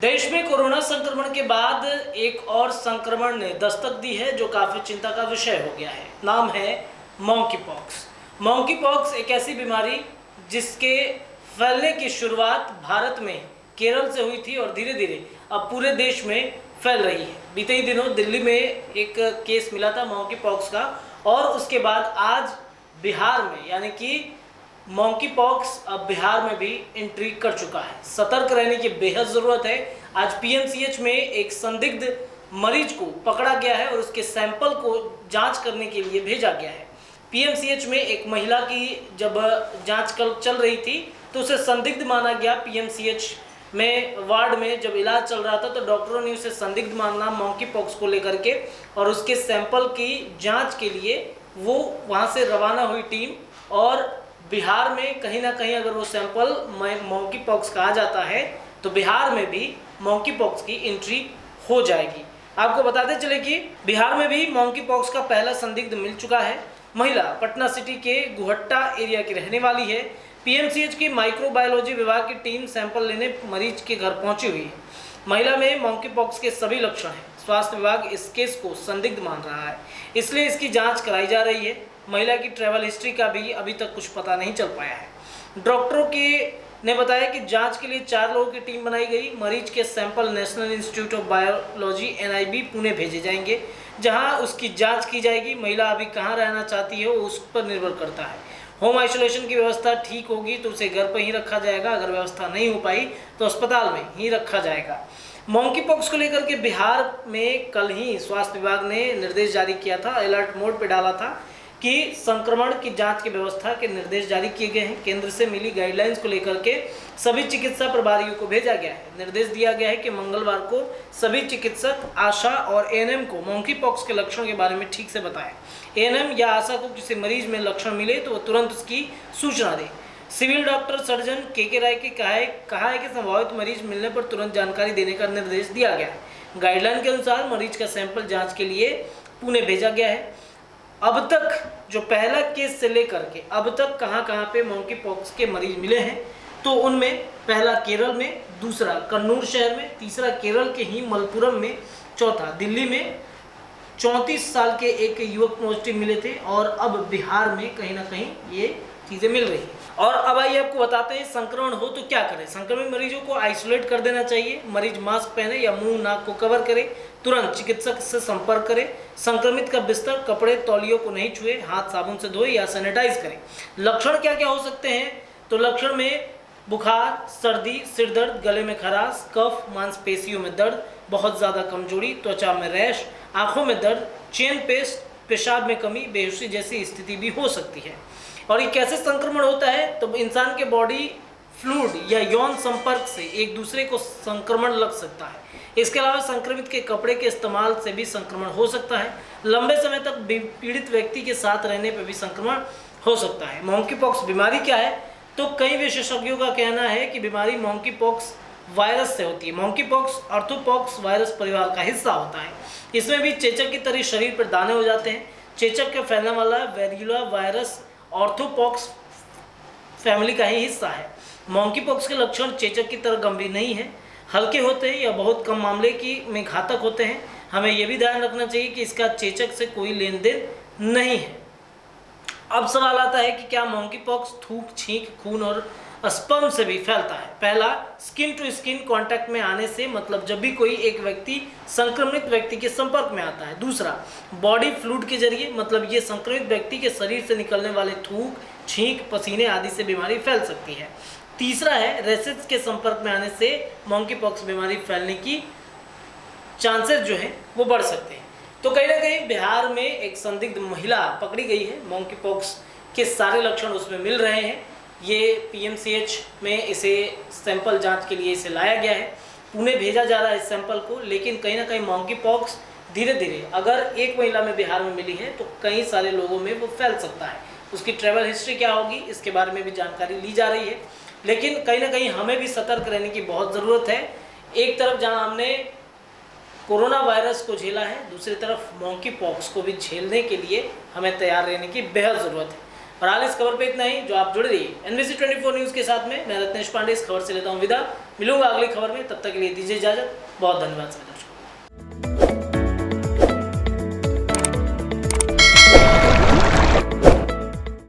देश में कोरोना संक्रमण के बाद एक और संक्रमण ने दस्तक दी है जो काफी चिंता का विषय हो गया है। नाम है मंकी पॉक्स। मंकी पॉक्स एक ऐसी बीमारी जिसके फैलने की शुरुआत भारत में केरल से हुई थी और धीरे धीरे अब पूरे देश में फैल रही है। बीते ही दिनों दिल्ली में एक केस मिला था मंकी पॉक्स का और उसके बाद आज बिहार में यानी कि मंकी पॉक्स अब बिहार में भी एंट्री कर चुका है। सतर्क रहने की बेहद ज़रूरत है। आज पीएमसीएच में एक संदिग्ध मरीज को पकड़ा गया है और उसके सैंपल को जांच करने के लिए भेजा गया है। पीएमसीएच में एक महिला की जब जांच चल रही थी तो उसे संदिग्ध माना गया। पीएमसीएच में वार्ड में जब इलाज चल रहा था तो डॉक्टरों ने उसे संदिग्ध माना मंकी पॉक्स को लेकर के और उसके सैंपल की जाँच के लिए वो वहाँ से रवाना हुई टीम। और बिहार में कहीं ना कहीं अगर वो सैंपल मंकी पॉक्स का आ जाता है तो बिहार में भी मंकी पॉक्स की एंट्री हो जाएगी। आपको बताते चले कि बिहार में भी मंकी पॉक्स का पहला संदिग्ध मिल चुका है। महिला पटना सिटी के गुहट्टा एरिया की रहने वाली है। पीएमसीएच की माइक्रोबायोलॉजी विभाग की टीम सैंपल लेने मरीज के घर पहुंची हुई है। महिला में मंकी पॉक्स के सभी लक्षण हैं। स्वास्थ्य विभाग इस केस को संदिग्ध मान रहा है, इसलिए इसकी जांच कराई जा रही है। महिला की ट्रैवल हिस्ट्री का भी अभी तक कुछ पता नहीं चल पाया है। डॉक्टरों ने बताया कि जांच के लिए 4 लोगों की टीम बनाई गई। मरीज के sample national institute of biology NIB Pune भेजे जाएंगे, जहां उसकी जांच की जाएगी। महिला अभी कहां रहना चाहती है वो उस पर निर्भर करता है। होम आइसोलेशन की व्यवस्था ठीक होगी तो उसे घर पर ही रखा जाएगा। अगर व्यवस्था नहीं हो पाई तो अस्पताल में ही रखा जाएगा। मंकी पॉक्स को लेकर के बिहार में कल ही स्वास्थ्य विभाग ने निर्देश जारी किया था, अलर्ट मोड पर डाला था कि संक्रमण की जांच की व्यवस्था के निर्देश जारी किए गए हैं। केंद्र से मिली गाइडलाइंस को लेकर के सभी चिकित्सा प्रभारियों को भेजा गया है। निर्देश दिया गया है कि मंगलवार को सभी चिकित्सक, आशा और ANM को मंकी पॉक्स के लक्षणों के बारे में ठीक से बताएं। ANM या आशा को किसी मरीज में लक्षण मिले तो वो तुरंत उसकी सूचना दें। सिविल डॉक्टर सर्जन KK राय के कहा है कि संभावित मरीज मिलने पर तुरंत जानकारी देने का निर्देश दिया गया है। गाइडलाइन के अनुसार मरीज का सैंपल जाँच के लिए पुणे भेजा गया है। अब तक जो पहला केस से लेकर के अब तक कहां पे मंकी पॉक्स के मरीज मिले हैं तो उनमें पहला केरल में, दूसरा कन्नूर शहर में, तीसरा केरल के ही मलप्पुरम में, चौथा दिल्ली में 34 साल के एक युवक पॉजिटिव मिले थे और अब बिहार में कहीं ना कहीं ये चीज़ें मिल रही हैं। और अब आइए आपको बताते हैं संक्रमण हो तो क्या करें। संक्रमित मरीजों को आइसोलेट कर देना चाहिए। मरीज मास्क पहने या मुंह नाक को कवर करे। तुरंत चिकित्सक से संपर्क करें। संक्रमित का बिस्तर, कपड़े, तौलियों को नहीं छुए। हाथ साबुन से धोए या सैनिटाइज करें। लक्षण क्या क्या हो सकते हैं तो लक्षण में बुखार, सर्दी, सिर दर्द, गले में खराश, कफ, मांसपेशियों में दर्द, बहुत ज़्यादा कमजोरी, त्वचा में रैश, आंखों में दर्द, चेन पेस्ट, पेशाब में कमी, बेहोशी जैसी स्थिति भी हो सकती है। और ये कैसे संक्रमण होता है तो इंसान के बॉडी फ्लूइड या यौन संपर्क से एक दूसरे को संक्रमण लग सकता है। इसके अलावा संक्रमित के कपड़े के इस्तेमाल से भी संक्रमण हो सकता है। लंबे समय तक पीड़ित व्यक्ति के साथ रहने पर भी संक्रमण हो सकता है। मंकी पॉक्स बीमारी क्या है तो कई विशेषज्ञों का कहना है कि बीमारी मंकी पॉक्स वायरस से होती है। मंकी पॉक्स ऑर्थोपॉक्स वायरस परिवार का हिस्सा होता है। इसमें भी चेचक की तरह शरीर पर दाने हो जाते हैं। चेचक के फैलने वाला वेरियोला वायरस ऑर्थोपॉक्स फैमिली का ही हिस्सा है। मंकी पॉक्स के लक्षण चेचक की तरह गंभीर नहीं है, हल्के होते हैं या बहुत कम मामले में घातक होते हैं। हमें यह भी ध्यान रखना चाहिए कि इसका चेचक से कोई लेन देन नहीं है। अब सवाल आता है कि क्या मंकी पॉक्स थूक, छींक, खून और स्पर्म से भी फैलता है। पहला, स्किन टू स्किन कांटेक्ट में आने से, मतलब जब भी कोई एक व्यक्ति संक्रमित व्यक्ति के संपर्क में आता है। दूसरा, बॉडी फ्लूइड के जरिए, मतलब ये संक्रमित व्यक्ति के शरीर से निकलने वाले थूक, छींक, पसीने आदि से बीमारी फैल सकती है। तीसरा है, रेसेस के संपर्क में आने से मंकी पॉक्स बीमारी फैलने की चांसेस जो है वो बढ़ सकते हैं। तो कहीं ना कहीं बिहार में एक संदिग्ध महिला पकड़ी गई है। मंकी पॉक्स के सारे लक्षण उसमें मिल रहे हैं। ये पीएमसीएच में इसे सैंपल जांच के लिए इसे लाया गया है। पुणे भेजा जा रहा है इस सैंपल को, लेकिन कहीं ना कहीं मंकी पॉक्स धीरे धीरे अगर एक महिला में बिहार में मिली है तो कई सारे लोगों में वो फैल सकता है। उसकी ट्रैवल हिस्ट्री क्या होगी इसके बारे में भी जानकारी ली जा रही है। लेकिन कहीं ना कहीं हमें भी सतर्क रहने की बहुत ज़रूरत है। एक तरफ जहाँ हमने कोरोना वायरस को झेला है, दूसरी तरफ मंकी पॉक्स को भी झेलने के लिए हमें तैयार रहने की बेहद ज़रूरत है। फिलहाल इस खबर पे इतना ही। जो आप जुड़े रहिए NBC 24 न्यूज़ के साथ में। मैं रत्नेश पांडे इस खबर से लेता हूँ विदा। मिलूंगा अगली खबर में, तब तक के लिए दीजिए इजाजत। बहुत धन्यवाद सभी दर्शकों।